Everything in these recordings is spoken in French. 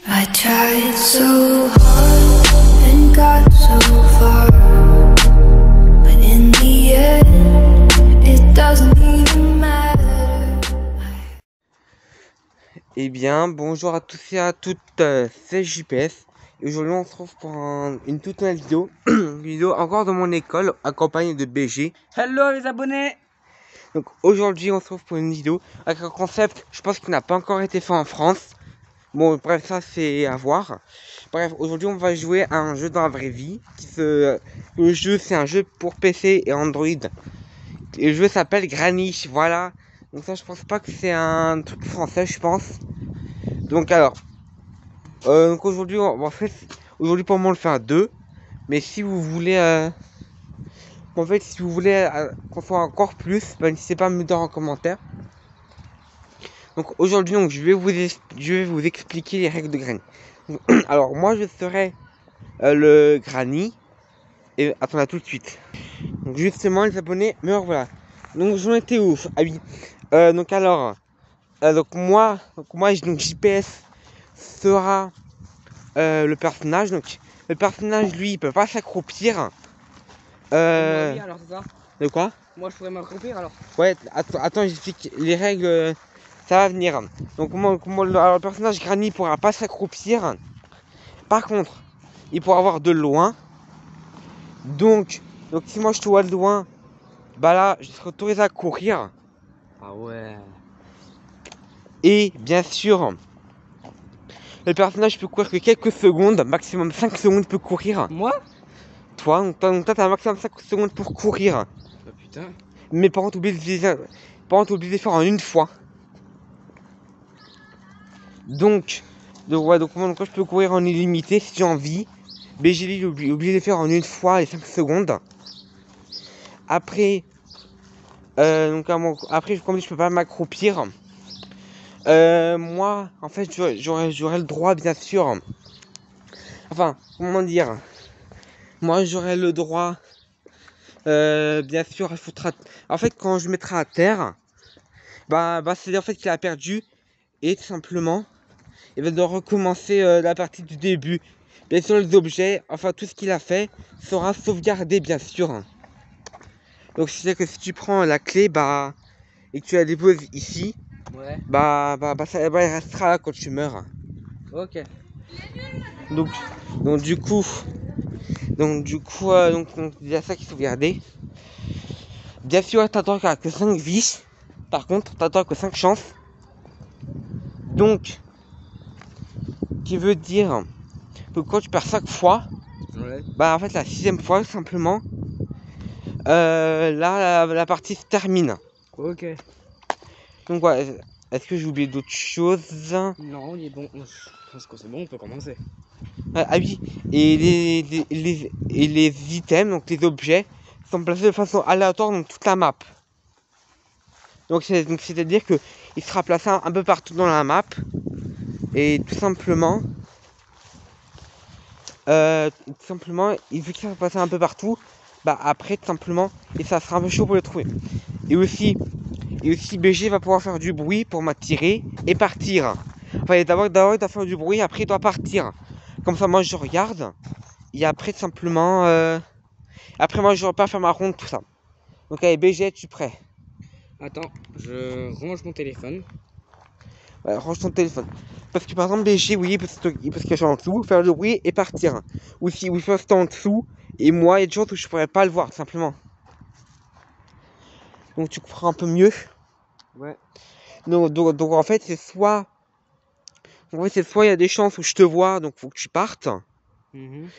I tried so hard and got so far, but in the end, it doesn't even matter. Eh bien, bonjour à tous et à toutes, c'est JPS. Et aujourd'hui, on se retrouve pour une toute nouvelle vidéo. Une vidéo encore de mon école, accompagnée de BG. Hello les abonnés. Donc aujourd'hui, on se retrouve pour une vidéo avec un concept, je pense qu'il n'a pas encore été fait en France. Bon, bref, ça c'est à voir. Bref, aujourd'hui, on va jouer à un jeu dans la vraie vie. Le jeu, c'est un jeu pour PC et Android. Et le jeu s'appelle Granny, voilà. Donc ça, je pense pas que c'est un truc français, je pense. Donc alors, donc aujourd'hui, en fait, aujourd'hui pour moi on le fait à deux. Mais si vous voulez, en fait, si vous voulez qu'on soit encore plus, n'hésitez pas à me dire en commentaire. Donc aujourd'hui, donc je vais vous expliquer les règles de Granny. Alors moi, je serai le Granny. Et attendez, à tout de suite. Donc justement, les abonnés, me revoilà. Donc j'en étais ouf. Ah oui. Donc alors, donc moi, donc JPS sera le personnage. Donc le personnage, lui, il peut pas s'accroupir. Oui, alors c'est ça. De quoi? Moi je pourrais m'accroupir alors. Ouais, attends, j'explique les règles. Ça va venir. Donc alors, le personnage Granny pourra pas s'accroupir. Par contre, il pourra avoir de loin. Donc si moi je te vois de loin, bah là, je serai autorisé à courir. Ah ouais. Et bien sûr, le personnage peut courir que quelques secondes, maximum 5 secondes peut courir. Moi? Toi, t'as un maximum 5 secondes pour courir. Bah putain. Mais par contre, t'es obligé de les faire en une fois. Donc moi je peux courir en illimité si j'ai envie. Mais j'ai obligé de les faire en une fois les 5 secondes. Après, après, comme je peux pas m'accroupir, moi, en fait, j'aurais le droit, bien sûr. Enfin, comment dire? Moi, j'aurais le droit, bien sûr, en fait, quand je mettrai à terre, c'est en fait qu'il a perdu. Et tout simplement, il va devoir recommencer la partie du début. Bien sûr, les objets, enfin, tout ce qu'il a fait sera sauvegardé, bien sûr. Donc, c'est-à-dire que si tu prends la clé, et que tu la déposes ici, Ouais. elle restera là quand tu meurs. Ok. Donc du coup, il y a ça qu'il faut garder. Bien sûr, t'attends que 5 vies. Par contre, t'attends que 5 chances. Donc, qui veut dire que quand tu perds 5 fois, Ouais. en fait, la 6ème fois, simplement, là, la partie se termine. Ok. Donc, ouais, est-ce que j'ai oublié d'autres choses? Non, il est bon. Je pense que c'est bon, on peut commencer. Ah oui, et les items, donc les objets, sont placés de façon aléatoire dans toute la map. Donc c'est-à-dire que il sera placé un peu partout dans la map. Et tout simplement, vu qu'il sera placé un peu partout, après tout simplement, et ça sera un peu chaud pour le trouver. Et aussi BG va pouvoir faire du bruit pour m'attirer et partir. Enfin, d'abord il doit faire du bruit, après il doit partir. Comme ça, moi je regarde. Et après, tout simplement, après moi je repars faire ma ronde, tout ça. Donc allez, BG, es-tu prêt? Attends, je range mon téléphone. Ouais, range ton téléphone. Parce que par exemple, BG, oui, il peut se cacher en dessous, faire le bruit et partir. Ou si il peut rester en dessous, et moi, il y a des choses où je pourrais pas le voir, tout simplement. Donc tu comprends un peu mieux. Ouais. Donc en fait, c'est soit il y a des chances où je te vois, donc faut que tu partes.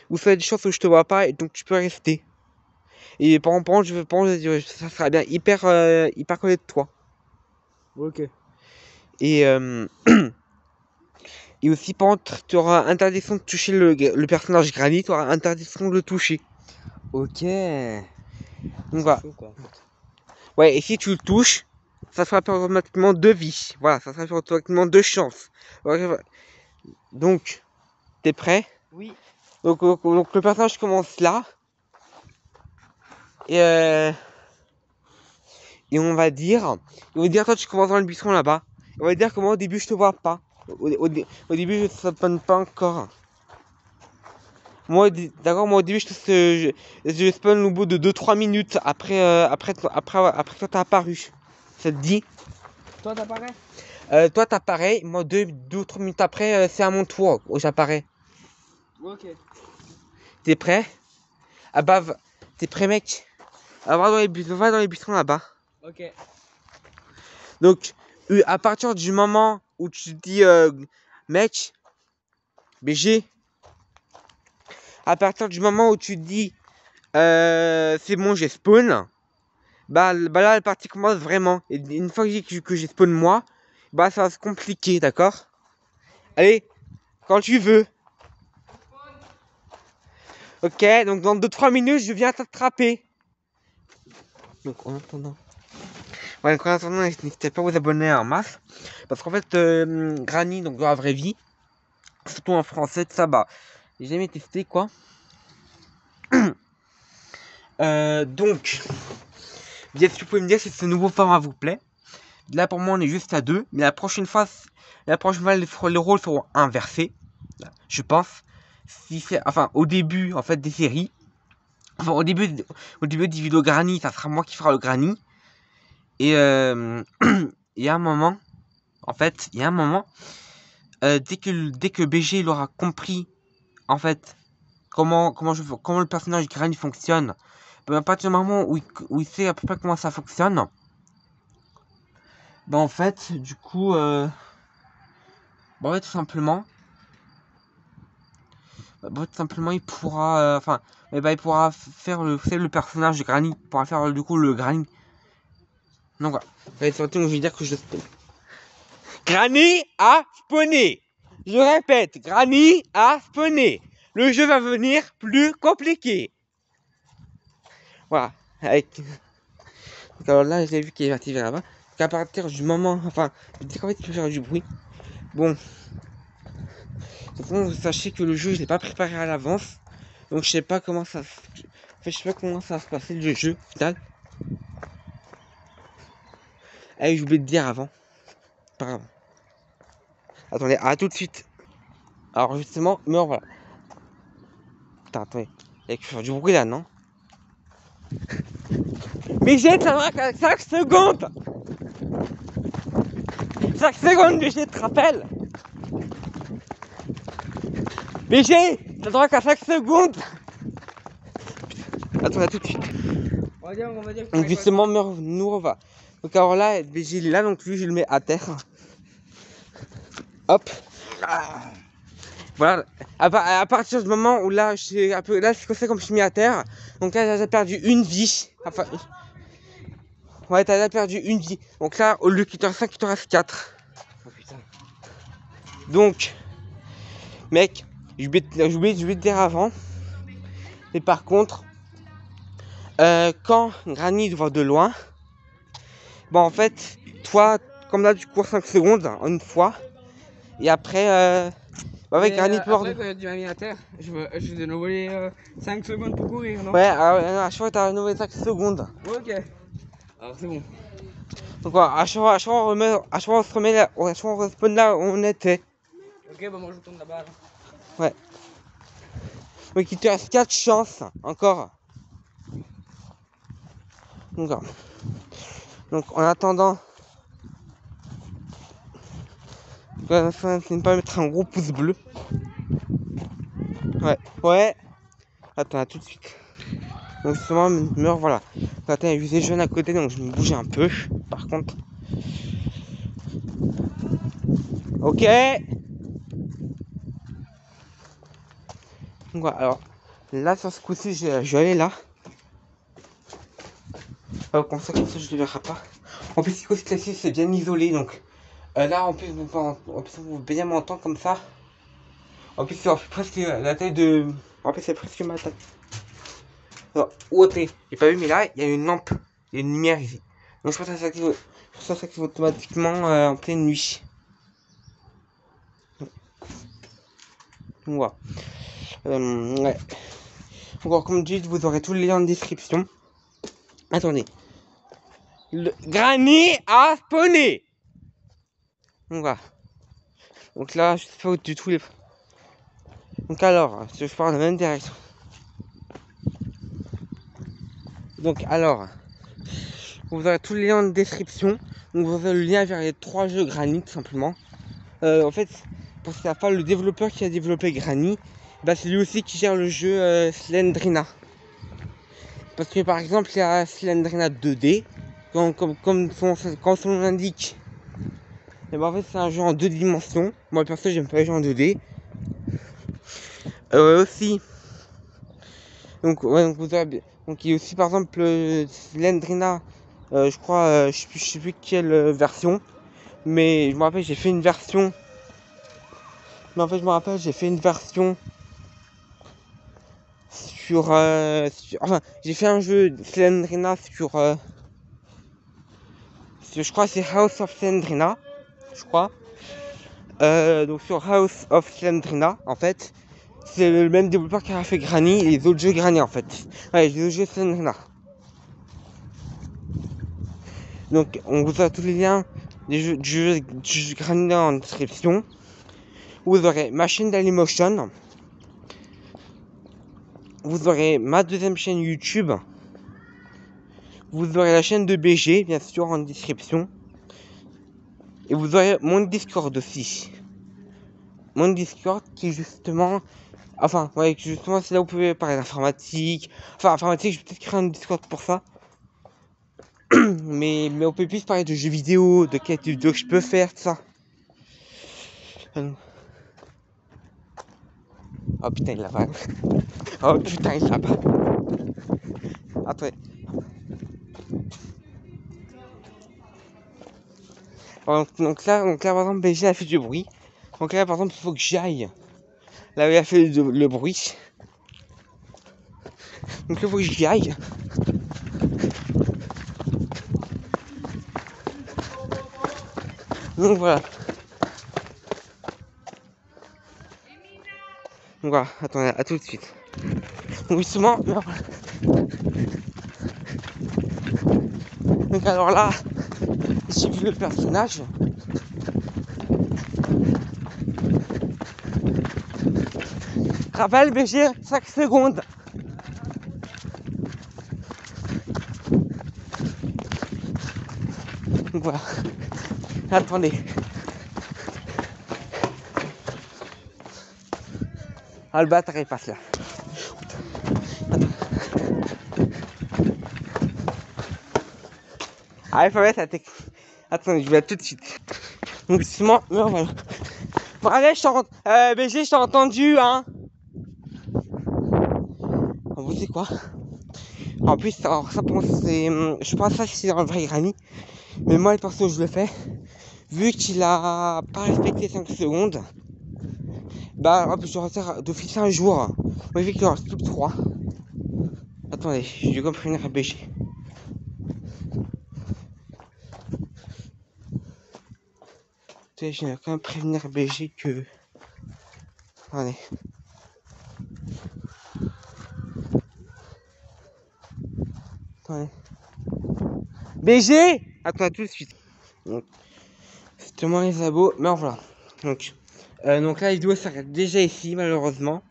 Ou soit il y a des chances où je te vois pas, et donc tu peux rester. Et par exemple, je pense ça sera bien hyper collé de toi. Ok. Et et aussi, par contre, tu auras interdiction de toucher le personnage Granny, tu auras interdiction de le toucher. Ok. Donc voilà. Chaud, quoi. Ouais, et si tu le touches, ça sera automatiquement 2 vies. Voilà, ça sera automatiquement 2 chances. Voilà. Donc, t'es prêt? Oui. Donc le personnage commence là. Et on va dire, toi tu commences dans le buisson là-bas. On va dire que moi au début je te vois pas. Au début, je ne spawn pas encore. Moi, d'accord, moi au début, je spawn au bout de 2-3 minutes après que toi t'as apparu. Ça te dit? Toi, t'apparais? Toi t'apparais, moi 2 ou 3 minutes après, c'est à mon tour où j'apparais. Ok. T'es prêt? Ah bah, t'es prêt, mec? Ah, va dans les buissons là-bas. Ok. Donc, à partir du moment où tu dis, mec, BG, à partir du moment où tu dis, c'est bon, j'ai spawn, bah là, la partie commence vraiment. Et une fois que j'ai spawn moi, bah ça va se compliquer, d'accord? Allez, quand tu veux. Ok, donc dans 2-3 minutes, je viens t'attraper. Donc en attendant. Ouais, donc en attendant, n'hésitez pas à vous abonner en masse. Parce qu'en fait, Granny, donc dans la vraie vie, surtout en français, tout ça, bah, j'ai jamais testé quoi. Donc, bien si vous pouvez me dire si ce nouveau format vous plaît. Là pour moi on est juste à 2, mais la prochaine fois les rôles seront inversés, je pense. Si c'est, enfin au début en fait des séries, enfin au début des vidéos Granny, ça sera moi qui fera le Granny. Et il y a un moment, en fait, dès que BG il aura compris en fait comment le personnage Granny fonctionne, ben, à partir du moment où il sait à peu près comment ça fonctionne, ben en fait du coup bon, ouais, tout simplement, il pourra, il pourra faire le personnage de Granny, il pourra faire du coup le Granny. Donc voilà, et surtout je vais dire que je spawn. Granny a spawné. Je répète, Granny a spawné. Le jeu va venir plus compliqué. Voilà. Donc, alors là, j'ai vu qu'il est activé là-bas. Qu'à partir du moment, enfin, je dis qu'en fait, il peut faire du bruit. Bon. Donc, sachez que le jeu, je l'ai pas préparé à l'avance. Donc, je sais pas comment ça. En fait, je sais pas comment ça va se passer le jeu final. Allez, j'ai oublié de dire avant. Pas grave. Attendez, à tout de suite. Alors, justement, me revoilà. Putain, attendez. Il y a que faire du bruit là, non? Mais j'ai ça qu'à 5 secondes. 5 secondes, BG, te rappelles? BG, t'as droit qu'à 5 secondes. Attends, à tout de suite. On va dire que Donc justement, nous on va. Donc alors là, BG il est là, donc lui je le mets à terre. Hop. Voilà. À partir du moment où là, c'est comme je suis mis à terre. Donc là, j'ai perdu une vie. Enfin, ouais, t'as déjà perdu une vie. Donc là, au lieu qu'il te reste 5, il te reste 4. Oh putain. Donc, mec, je vais te dire avant. Mais par contre, quand Granny te voit de loin, bon en fait, toi, comme là tu cours 5 secondes en une fois, et après, avec Granny te après, quand tu m'as mis à terre, je vais de nouveau les 5 secondes pour courir, non? ouais, à chaque fois t'as renouvelé 5 secondes. Ok. Alors c'est bon. Donc voilà, à chaque fois on se remet là, à chaque fois on respawn là où on était. Ok, bah moi je tourne là-bas. Ouais. Donc il te reste 4 chances encore. Donc en attendant, n'hésitez pas à mettre un gros pouce bleu. Ouais. Attends, à tout de suite. Donc justement, me revoilà. Attends, il y a des jeunes à côté, donc je me bouge un peu. Par contre. Ok. Donc voilà, alors là sur ce coup-ci, je vais aller là. Comme ça, je ne le verrai pas. En plus, ici, c'est bien isolé, donc là, en plus, vous bien m'entendre comme ça. En plus, c'est presque la taille de. En plus, c'est presque ma taille. Alors, où est-ce j'ai pas vu, mais là, il y a une lampe, il y a une lumière ici. Donc, je pense que ça s'active automatiquement en pleine nuit. Donc, voilà. Ouais. Donc, comme dit, vous aurez tous les liens en description. Attendez. Le Granny a spawné. Donc voilà. Donc là, je sais pas où du tout les... Donc alors, je pars dans la même direction. Donc alors, vous aurez tous les liens en description. Donc vous aurez le lien vers les 3 jeux Granny tout simplement. En fait, pour ce qui pas le développeur qui a développé Granny, bah c'est lui aussi qui gère le jeu Slendrina. Parce que par exemple, il y a Slendrina 2D, comme son nom l'indique. Et bah en fait, c'est un jeu en 2 dimensions. Moi perso, j'aime pas les jeux en 2D. Aussi. Donc, ouais, donc vous avez, donc il y a aussi par exemple Slendrina, je crois, je sais plus quelle version. Mais je me rappelle, j'ai fait une version. Mais en fait, je me rappelle, j'ai fait une version sur, enfin, j'ai fait un jeu de Slendrina sur, je crois que c'est House of Slendrina, je crois. Donc sur House of Slendrina, en fait, c'est le même développeur qui a fait Granny et les autres jeux Granny en fait. Ouais, les autres jeux Slendrina. Donc on vous a tous les liens du jeu Granny en description. Vous aurez Machine Dailymotion. Vous aurez ma deuxième chaîne YouTube. Vous aurez la chaîne de BG, bien sûr, en description. Et vous aurez mon Discord aussi. Mon Discord qui est justement... Enfin, ouais, justement, c'est là où vous pouvez parler d'informatique. Enfin, informatique, je vais peut-être créer un Discord pour ça. mais on peut plus parler de jeux vidéo, de quel type de vidéo que je peux faire, tout ça. Oh putain, il l'a pas. Oh putain, il l'a pas. Attendez. Donc là, par exemple, BG a fait du bruit. Donc là, par exemple, il faut que j'aille. Là où il a fait le bruit. Donc là, il faut que j'y aille. Donc voilà. Donc voilà, attendez, à tout de suite. Donc justement, donc alors là, j'ai vu le personnage. Rappel BG, 5 secondes. Donc voilà. Attendez. Ah, le bâtard il passe là. Ah, il faut mettre la technique. Attendez, je vais tout de suite. Donc justement, voilà. Bon, allez, BG, je t'ai entendu, hein. Vous savez quoi? En plus, alors ça pour moi, c'est... Je pense pas si c'est dans le vrai Granny. Mais moi, les persos, je le fais. Vu qu'il a pas respecté 5 secondes, bah hop, je retire d'office un jour. Moi, vu qu'il en reste plus que 3. Attendez, je vais comme prévenir à BG. Je vais quand même prévenir BG que... Attendez. Attendez. BG! Attends, tout de suite. Donc, c'est moi les abos, mais voilà. Donc là, la vidéo s'arrête déjà ici, malheureusement.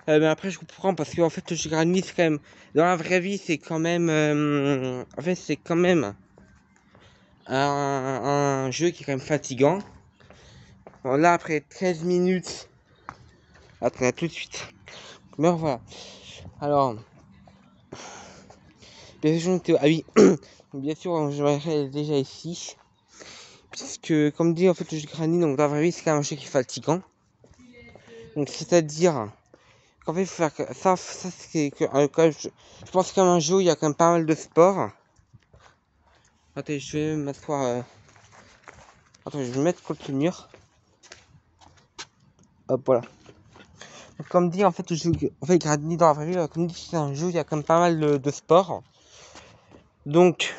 Mais après, je comprends parce que en fait, le jeu Granny, c'est quand même... Dans la vraie vie, c'est quand même... en fait, c'est quand même... Un jeu qui est quand même fatigant. Bon, là, après 13 minutes... Attends, tout de suite. Mais voilà. Alors... Bien sûr, ah oui. Bien sûr, je m'arrête déjà ici. Puisque, comme dit, en fait, le jeu Granny, donc dans la vraie vie, c'est quand même un jeu qui est fatigant. Donc, c'est-à-dire... qu'en fait, il faut faire ça c'est que... je pense qu'un jeu où il y a quand même pas mal de sport. Attends, je vais m'asseoir... Attends, je vais me mettre contre le mur. Hop, voilà. Donc, comme dit, en fait, le jeu... En fait, Granny dans la vraie vie, comme dit, c'est un jeu où il y a quand même pas mal de sport. Donc...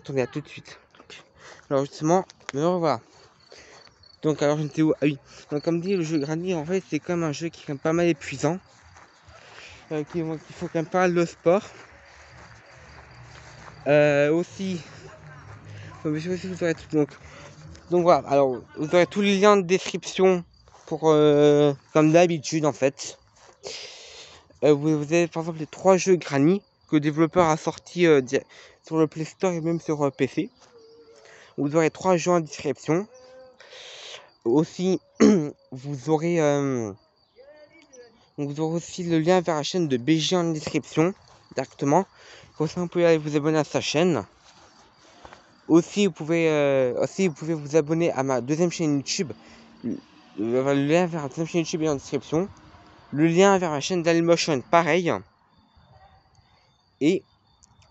Attendez, à tout de suite. Alors, justement, voilà. Donc, alors, j'étais où? Ah oui. Donc, comme dit, le jeu Granny, en fait, c'est quand même un jeu qui est quand même pas mal épuisant. Qu'il faut quand même pas mal de sport. Aussi... Donc, Donc voilà, alors vous aurez tous les liens de description pour comme d'habitude en fait. Vous avez par exemple les 3 jeux Granny que le développeur a sorti sur le Play Store et même sur PC. Vous aurez 3 jeux en description. Aussi, vous aurez aussi le lien vers la chaîne de BG en description directement. Comme ça, vous pouvez aller vous abonner à sa chaîne. Aussi, vous pouvez vous abonner à ma deuxième chaîne YouTube. Le lien vers la deuxième chaîne YouTube est en description. Le lien vers la chaîne d'Almotion, pareil. Et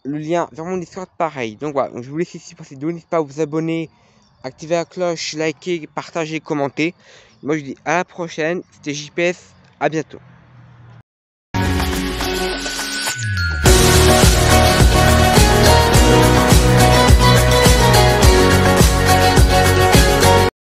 le lien vers mon Discord, pareil. Donc voilà, donc je vous laisse ici pour ces vidéos. N'hésitez pas à vous abonner, activer la cloche, liker, partager, commenter. Moi je vous dis à la prochaine. C'était JPS, à bientôt.